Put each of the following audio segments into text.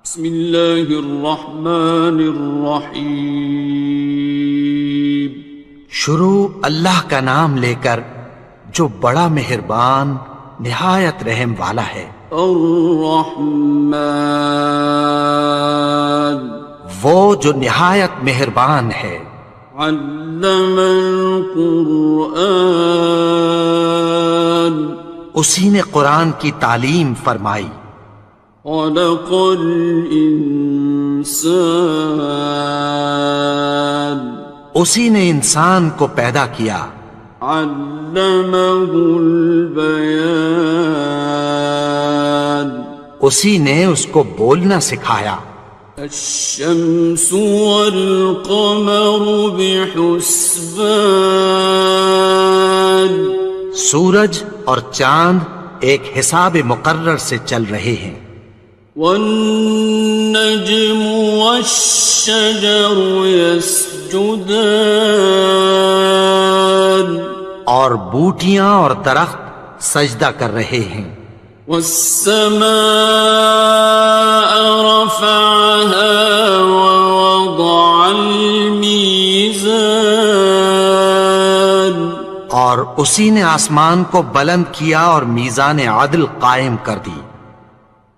بسم اللہ الرحمن الرحیم۔ شروع اللہ کا نام لے کر جو بڑا مہربان نہایت رحم والا ہے۔ الرحمن، وہ جو نہایت مہربان ہے۔ علم القرآن، اسی نے قرآن کی تعلیم فرمائی۔ خلق الانسان، اسی نے انسان کو پیدا کیا۔ علمہ البیان، اسی نے اس کو بولنا سکھایا۔ الشمس والقمر بحسبان، سورج اور چاند ایک حساب مقرر سے چل رہے ہیں۔ والنجم والشجر يسجدان، اور بوٹیاں اور درخت سجدہ کر رہے ہیں۔ والسماء رفعها ووضع الميزان، اور اسی نے آسمان کو بلند کیا اور میزان عدل قائم کر دی۔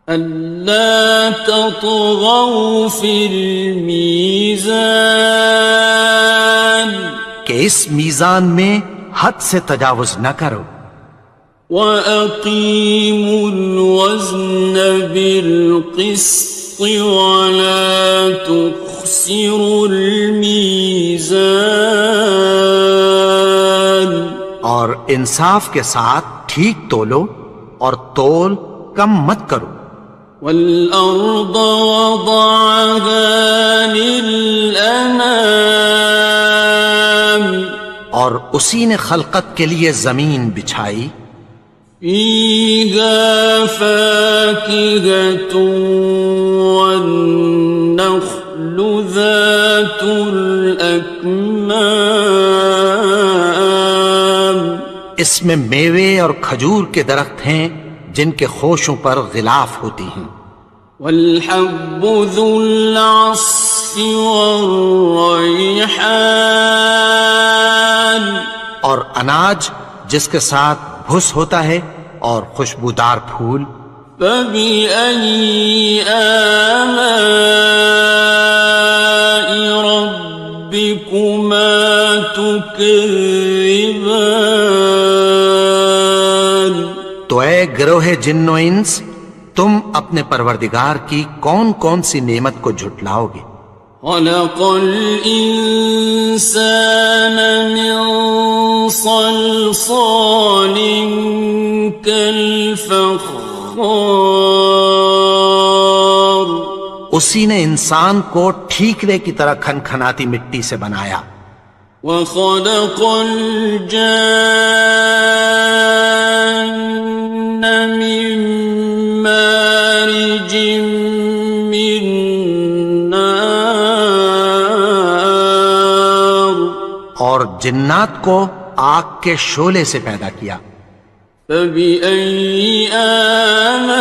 ألا تطغوا في الميزان، کہ اس میزان میں حد سے تجاوز نہ کرو۔ وَأَقِيمُوا الْوَزْنَ بِالْقِسْطِ وَلَا تُخْسِرُوا الْمِيزَانَ، اور انصاف کے ساتھ ٹھیک تولو اور تول کم مت کرو۔ وَالْأَرْضَ وَضَعَهَا لِلْأَنَامِ، اور اسی نے خلقت کے لیے زمین بچھائی۔ فِيهَا فَاكِهَةٌ وَالنَّخْلُ ذَاتُ الْأَكْمَامِ، اس میں میوے اور کھجور کے درخت ہیں جن کے خوشوں پر غلاف ہوتی ہیں۔ وَالْحَبُّ ذُو الْعَصْفِ وَالرَّيْحَانِ، اور اناج جس کے ساتھ بھس ہوتا ہے اور خوشبودار پھول۔ فَبِأَيِّ آلَاءِ رَبِّكُمَا تُكَذِّبَانِ، تو اے گروہ جن و انس، تم اپنے پروردگار کی کون کون سی نعمت کو جھٹلاؤ گے؟ خَلَقَ الْإِنسَانَ مِنْ صَلْصَالٍ كَالْفَخَّارِ، اسی نے انسان کو ٹھیکرے کی طرح کھنکھناتی مٹی سے بنایا۔ وَخَلَقَ الْجَانَّ مِن مَّارِجٍ مِّن نَّارٍ، اور جنات کو آگ کے شعلے سے پیدا کیا۔ فَبِأَيِّ آلَاءِ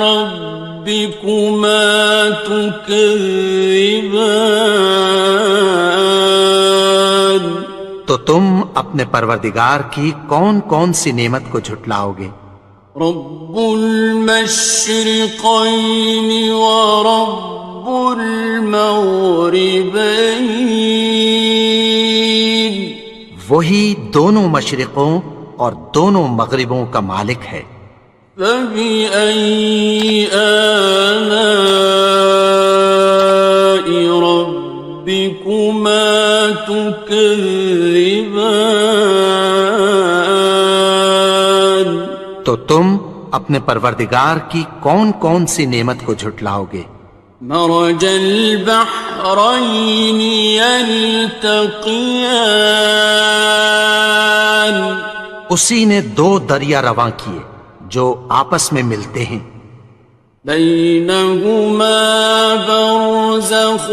رَبِّكُمَا تُكَذِّبَانِ، تو تم اپنے پروردگار کی کون کون سی نعمت کو جھٹلاؤ گے؟ رب المشرقین ورب المغربین، وہی دونوں مشرقوں اور دونوں مغربوں کا مالک ہے۔ فَبِأَيِّ آلَاءِ رَبِّكُمَا تُكَذِّبَانِ، تو تم اپنے پروردگار کی کون کون سی نعمت کو جھٹلاؤ گے؟ مرج البحرین یلتقیان، اسی نے دو دریا رواں کیے جو آپس میں ملتے ہیں۔ بینہما برزخ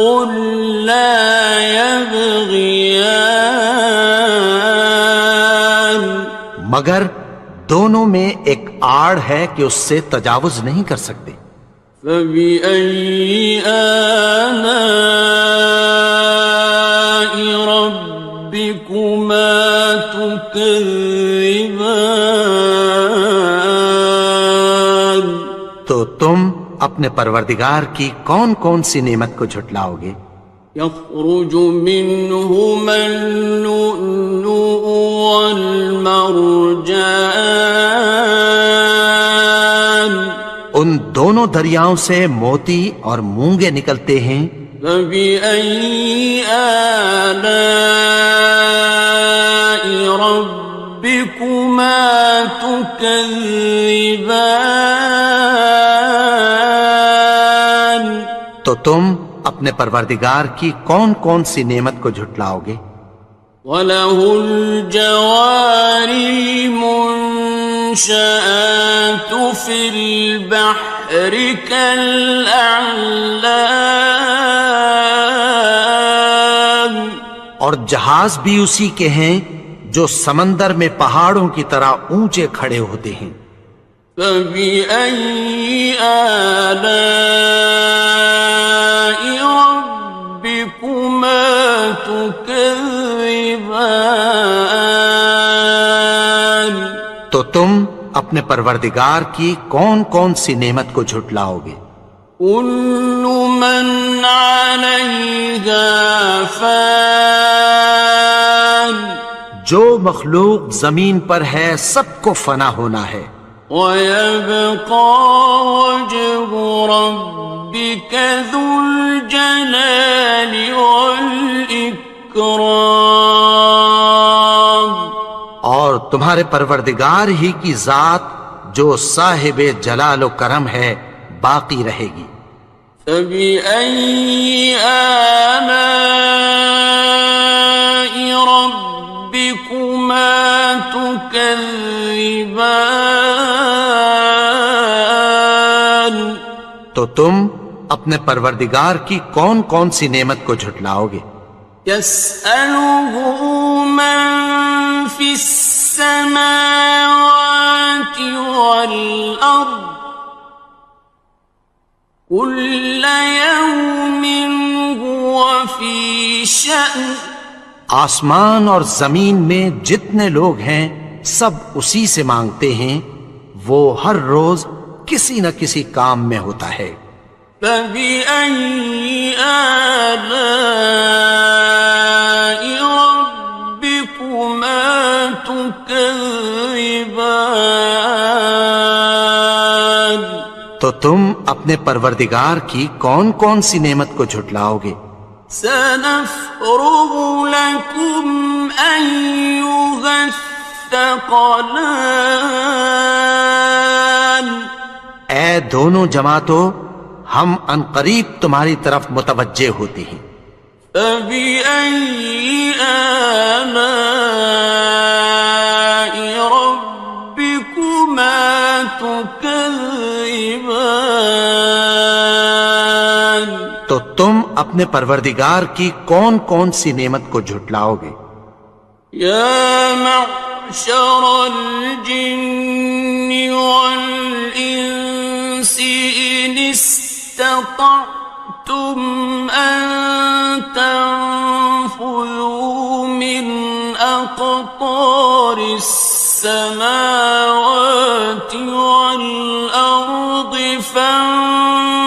لا یبغیان، مگر دونوں میں ایک آڑ ہے کہ اس سے تجاوز نہیں کر سکتے۔ فبأي آلاء ربكما تكذبان؟ تو تم اپنے پروردگار کی کون کون سی نعمت کو جھٹلاؤ گے؟ يخرج منهما اللؤلؤ والمرجان، ان دونوں دریاؤں سے موتی اور مونگے نکلتے ہیں۔ فبأي آلاء ربكما تكذبان؟ تو تم اپنے پروردگار کی کون کون سی نعمت کو جھٹلاؤ گے؟ وَلَهُ الْجَوَارِ الْمُنشَآتُ فِي الْبَحْرِ كَالْأَعْلَامِ، اور جہاز بھی اسی کے ہیں جو سمندر میں پہاڑوں کی طرح اونچے کھڑے ہوتے ہیں۔ فَبِأَيِّ آلَاءِ رَبِّكُمَا تُكَذِّبَانِ؟ تو تم اپنے پروردگار کی کون کون سی نعمت کو جھٹلاؤ گے؟ كُلُّ مَنْ عَلَيْهَا فَانٍ، جو مخلوق زمین پر ہے سب کو فنا ہونا ہے۔ وَيَبْقَى وَجْهُ رَبِّكَ ذُو الْجَلَالِ وَالْإِكْرَامِ، اور تمہارے پروردگار ہی کی ذات جو صاحب جلال و کرم ہے باقی رہے گی۔ فَبِأَيِّ آلَاءِ رَبِّكُمَا تُكَذِّبَانِ؟ تو تم اپنے پروردگار کی کون کون سی نعمت کو جھٹلاؤ گے؟ يَسْأَلُهُ مَن فِي السَّمَاوَاتِ وَالْأَرْضِ كُلَّ يَوْمٍ هُوَ فِي شَأْنٍ، آسمان اور زمین میں جتنے لوگ ہیں سب اسی سے مانگتے ہیں، وہ ہر روز کسی نہ کسی کام میں ہوتا ہے۔ فَبِأَيِّ آلَاءِ رَبِّكُمَا تُكَذِّبَانِ؟ تو تم اپنے پروردگار کی کون کون سی نعمت کو جھٹلاؤ گے؟ سَنَفْرُغُ لَكُمْ أَيُّهَ الثَّقَلَانِ، اے دونوں جماعتوں، ہم عنقریب تمہاری طرف متوجہ ہوتے ہیں۔ فَبِأَيِّ آلَاءِ رَبِّكُمَا تُكَذِّبَانِ؟ تو تم اپنے پروردگار کی کون کون سی نعمت کو جھٹلاؤ گے؟ يَا مَعْشَرَ الْجِنِّ وَالْإِنسِ إِنِ اسْتَطَعْتُمْ أَن تَنفُذُوا مِنْ أَقْطَارِ السَّمَاوَاتِ وَالْأَرْضِ فَانفُذُوا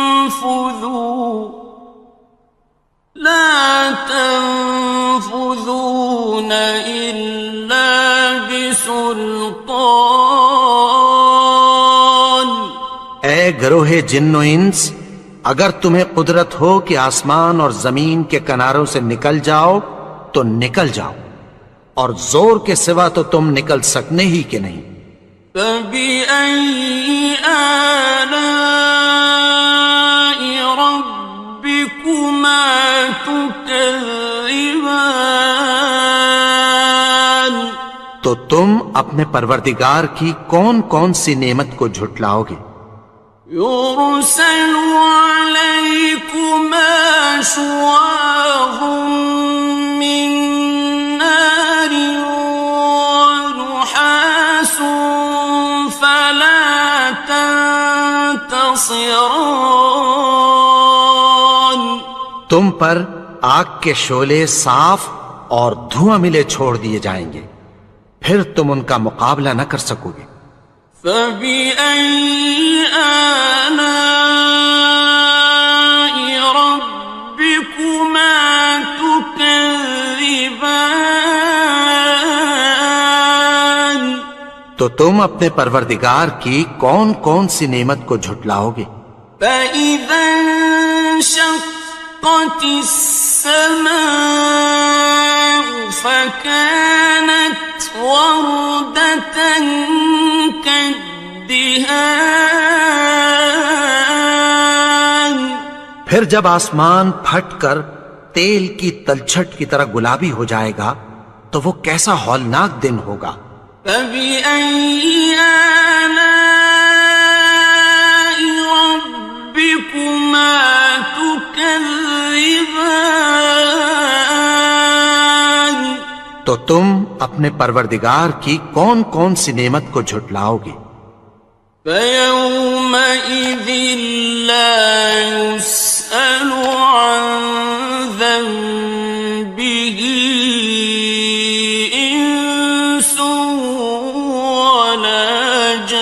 لَا تَنفُذُونَ إِلَّا بِسُلْطَانٍ۔ اے گروہ جن و انس، اگر تمہیں قدرت ہو کہ آسمان اور زمین کے کناروں سے نکل جاؤ تو نکل جاؤ، اور زور کے سوا تو تم نکل سکنے ہی کہ نہیں۔ فَبِأَيِّ آلَاءِ رَبِّكُمَا تُكَذِّبَانِ؟ تو تم اپنے پروردگار کی کون کون سی نعمت کو جھٹلاؤ گے؟ يُرْسَلُ عَلَيْكُمَا شُوَاظٌ مِّن نَّارٍ وَنُحَاسٌ فَلَا خصران. تم پر آگ کے شعلے صاف اور دھواں ملے چھوڑ دیے جائیں گے، پھر تم ان کا مقابلہ نہ کر سکو گے۔ فَبِأَيِّ آلَاءِ رَبِّكُمَا تُكَذِّبَانِ؟ تو تم اپنے پروردگار کی کون کون سی نعمت کو جھٹلاؤ گے؟ فَإِذَا انشَقَّتِ السَّمَاءُ فَكَانَتْ وَرْدَةً كَالدِّهَانِ. پھر جب آسمان پھٹ کر تیل کی تلچھٹ کی طرح گلابی ہو جائے گا تو وہ کیسا ہولناک دن ہوگا۔ فَبِأَيِّ آلَاءِ رَبِّكُمَا تُكَذِّبَانِ؟ تو تم اپنے پروردگار کی کون کون سی نعمت کو جھٹلاؤ گے؟ فَيَوْمَئِذٍ لَا يُسْأَلُ عَنْ ذَنبِهِ إِنسٌ وَلَا جَانٌ.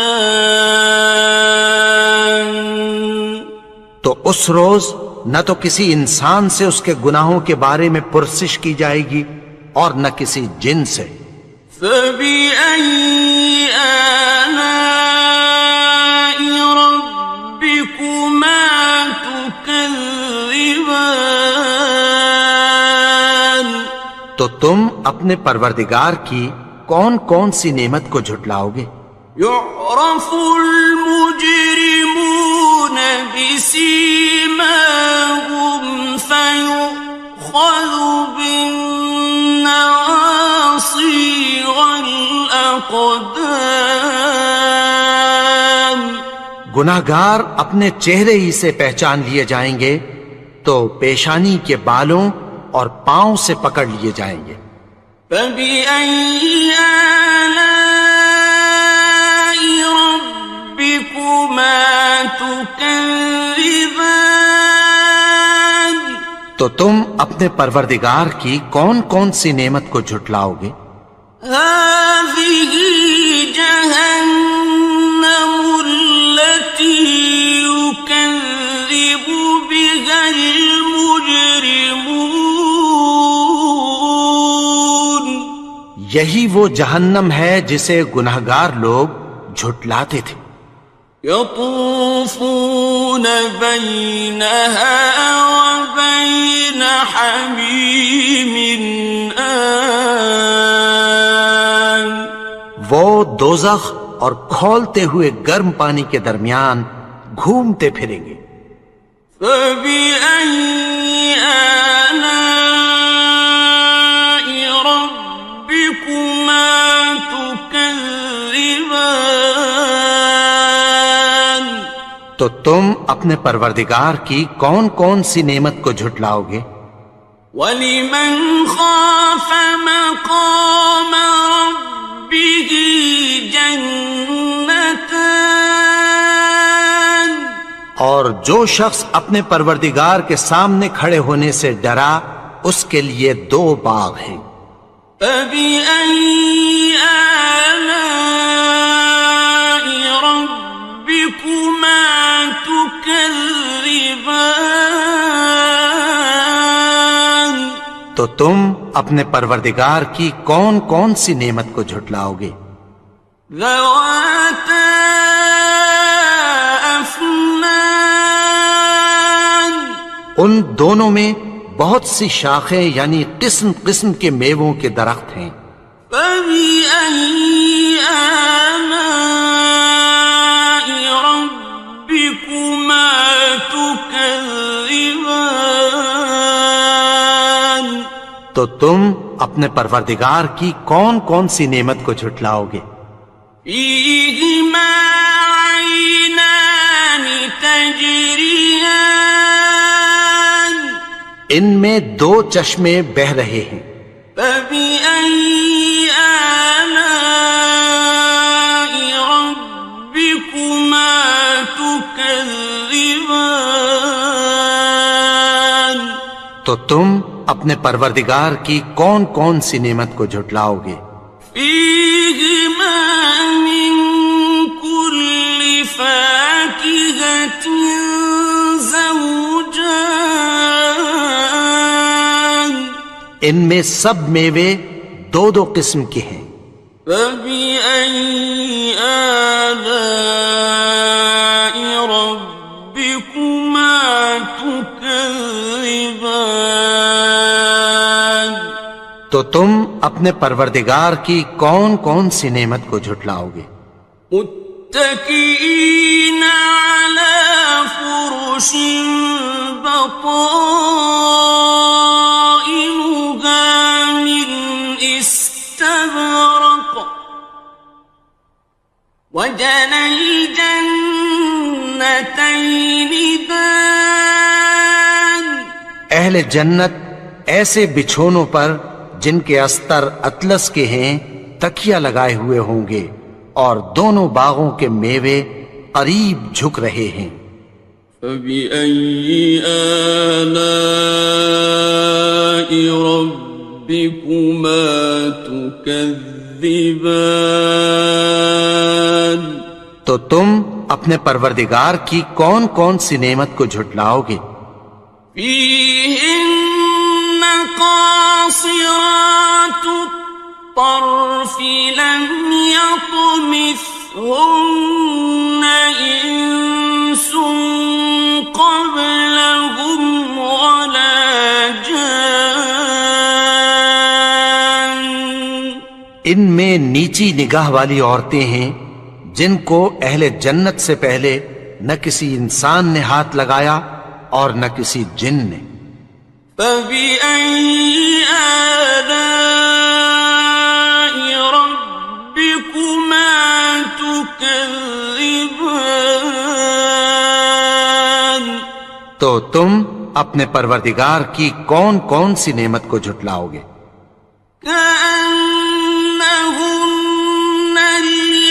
تو اس روز نہ تو کسی انسان سے اس کے گناہوں کے بارے میں پرسش کی جائے گی اور نہ کسی جن سے۔ فَبِأَيِّ آلَاءِ رَبِّكُمَا تُكَذِّبَانِ؟ تو تم اپنے پروردگار کی کون کون سی نعمت کو جھٹلاؤ گے؟ يُعْرَفُ الْمُجْرِمُونَ بِسِيمَاهُمْ فَيُؤْخَذُ بِالنَّوَاصِي وَالْأَقْدَامِ. گناہگار اپنے چہرے ہی سے پہچان لیے جائیں گے تو پیشانی کے بالوں اور پاؤں سے پکڑ لیے جائیں گے۔ فَبِأَيِّ آلَاءِ رَبِّكُمَا تُكَذِّبَانِ؟ تو تم اپنے پروردگار کی کون کون سی نعمت کو جھٹلاؤ گے؟ هَٰذِهِ جَهَنَّمُ الَّتِي يُكَذِّبُ بِهَا الْمُجْرِمُونَ. یہی وہ جہنم ہے جسے گناہگار لوگ جھٹلاتے تھے۔ يَطُوفُونَ بَيْنَهَا وَبَيْنَ حَمِيمٍ آنٍ. وہ دوزخ اور کھولتے ہوئے گرم پانی کے درمیان گھومتے پھریں گے۔ فَبِأَيِّ آلَاءِ رَبِّكُمَا تُكَذِّبَانِ؟ تو تم اپنے پروردگار کی کون کون سی نعمت کو جھٹلاؤ گے؟ وَلِمَنْ خَافَ مَقَامَ رَبِّهِ جَنَّتَانِ. اور جو شخص اپنے پروردگار کے سامنے کھڑے ہونے سے ڈرا اس کے لیے 2 باغ ہیں۔ فَبِأَيِّ آلَاءِ رَبِّكُمَا تُكَذِّبَانِ؟ تو تم اپنے پروردگار کی کون کون سی نعمت کو جھٹلاؤ گے؟ ذَوَاتَا أَفْنَانٍ. ان دونوں میں بہت سی شاخیں یعنی قسم قسم کے میووں کے درخت ہیں۔ فَبِأَيِّ آلَاءِ رَبِّكُمَا تُكَذِّبَانِ؟ تو تم اپنے پروردگار کی کون کون سی نعمت کو جھٹلاؤ گے؟ فِيهِمَا عَيْنَانِ تَجْرِيَانِ. ان میں 2 چشمے بہہ رہے ہیں۔ فَبِأَيِّ آلَاءِ رَبِّكُمَا تُكَذِّبَانِ؟ تو تم اپنے پروردگار کی کون کون سی نعمت کو جھٹلاؤ گے؟ فيهما من كل فاكهة زوجان ان میں سب میوے دو دو قسم کے ہیں۔ فبأي آلاء ربكما تكذبان تو تم اپنے پروردگار کی کون کون سی نعمت کو جھٹلاؤ گے؟ متكئين على فرش بطائنها من استبرق وجنى الجنتين دان اہل جنت ایسے بچھونوں پر جن کے استر اطلس کے ہیں تکیہ لگائے ہوئے ہوں گے، اور دونوں باغوں کے میوے قریب جھک رہے ہیں۔ فبأي آلاء ربكما تكذبان تو تم اپنے پروردگار کی کون کون سی نعمت کو جھٹلاؤ گے؟ فيهن قاصرات الطرف لم يطمثهن إنس قبلهم ولا جان ان میں نیچی نگاہ والی عورتیں ہیں جن کو اہل جنت سے پہلے نہ کسی انسان نے ہاتھ لگایا اور نہ کسی جن نے۔ فبأي آلاء ربكما تكذبان تو تم اپنے پروردگار کی کون کون سی نعمت کو جھٹلاؤ گے؟ كأنهن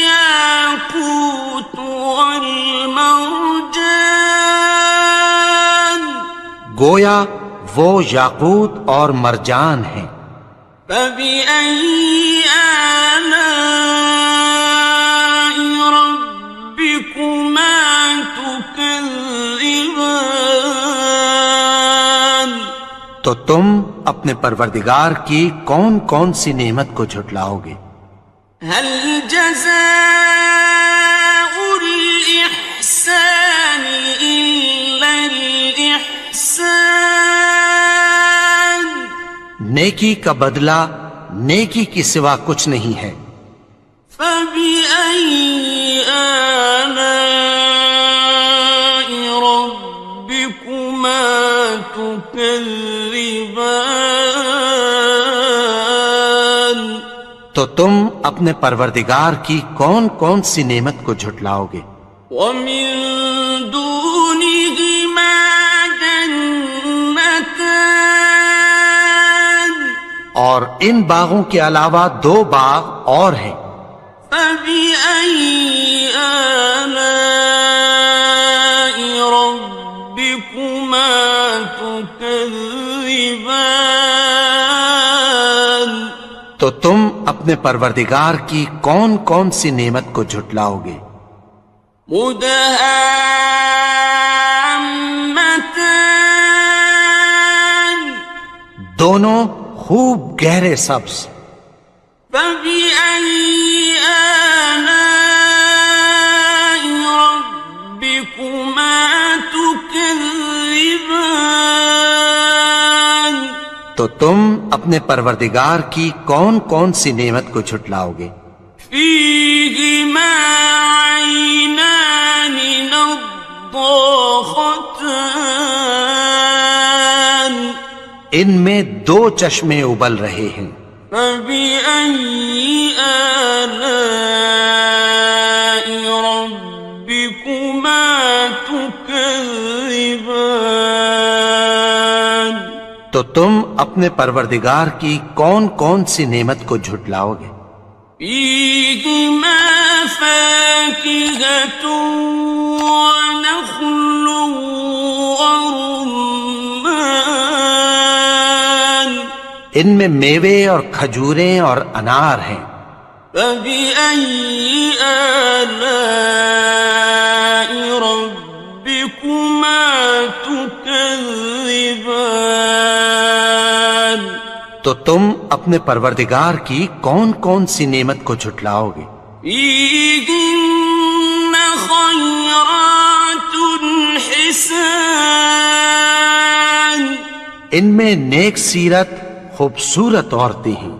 الياقوت والمرجان گویا وہ یاقوت اور مرجان ہیں۔ فبأي آلاء ربكما تكذبان تو تم اپنے پروردگار کی کون کون سی نعمت کو جھٹلاؤ گے؟ هل جزاء الإحسان إلا الإحسان نیکی کا بدلہ نیکی کی سوا کچھ نہیں ہے۔ فبأي آلاء ربكما تكذبان تو تم اپنے پروردگار کی کون کون سی نعمت کو جھٹلاؤ گے؟ ومن دونهما جنتان اور ان باغوں کے علاوہ دو باغ اور ہیں۔ فبأي آلاء ربكما تكذبان تو تم اپنے پروردگار کی کون کون سی نعمت کو جھٹلاؤ گے؟ مدهامتان دونوں خوب گہرے سبز۔ فبأي آلاء ربكما تكذبان تو تم اپنے پروردگار کی کون کون سی نعمت کو جھٹلاؤ گے؟ فيهما عينان نضاختان ان میں دو چشمے ابل رہے ہیں۔ فبأي آلاء ربكما تكذبان تو تم اپنے پروردگار کی کون کون سی نعمت کو جھٹلاؤ گے؟ فيهما فاكهة ونخل ورمان ان میں میوے اور کھجوریں اور انار ہیں۔ فبأي آلاء ربكما تكذبان؟ تو تم اپنے پروردگار کی کون کون سی نعمت کو جھٹلاؤ گے؟ فيهن خيرات حسان، ان میں نیک سیرت خوبصورت عورتیں ہیں۔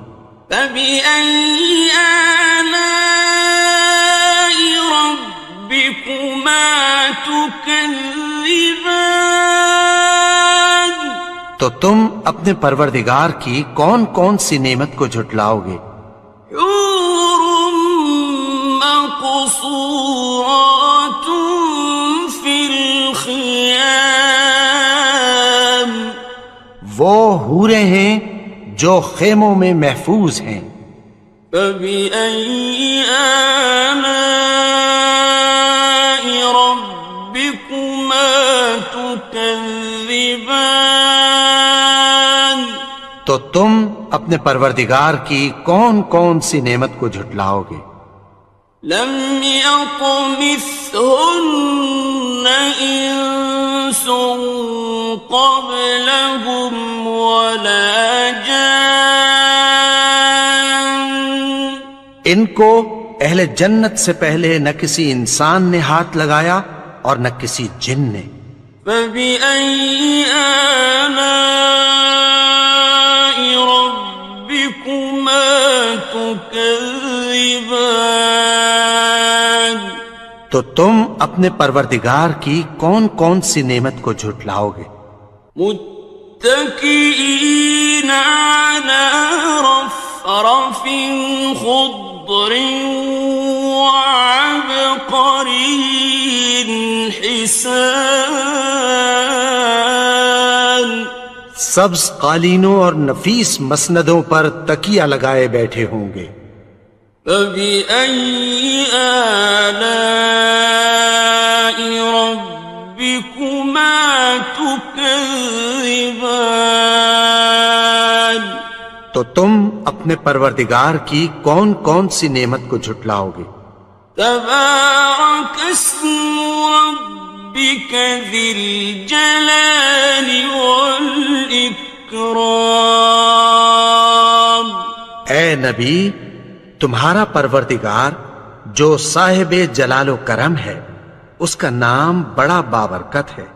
فبأي آلاء ربكما تكذبان؟ تو تم اپنے پروردگار کی کون کون سی نعمت کو جھٹلاؤ گے؟ حور مقصورات في الخيام، وہ حوریں ہیں جو خیموں میں محفوظ ہیں۔ فبأي آلاء ربكما تكذبان؟ تو تم اپنے پروردگار کی کون کون سی نعمت کو جھٹلاؤ گے؟ لم يطمثهن إنس قبلهم ولا جان، ان کو اہل جنت سے پہلے نہ کسی انسان نے ہاتھ لگایا اور نہ کسی جن نے۔ فبأي آلاء ربكما تكذبان؟ تو تم اپنے پروردگار کی کون کون سی نعمت کو جھٹلاؤ گے؟ متكئين على رفرف خضر وعبقري حسان، سبز قالینوں اور نفیس مسندوں پر تکیہ لگائے بیٹھے ہوں گے۔ فبأي آلاء ربكما تكذبان؟ تو تم اپنے پروردگار کی کون کون سی نعمت کو جھٹلاؤ گے؟ تبارك اسم ربك ذي الجلال والإكرام۔ اے نبی، تمہارا پروردگار جو صاحب جلال و کرم ہے، اس کا نام بڑا بابرکت ہے۔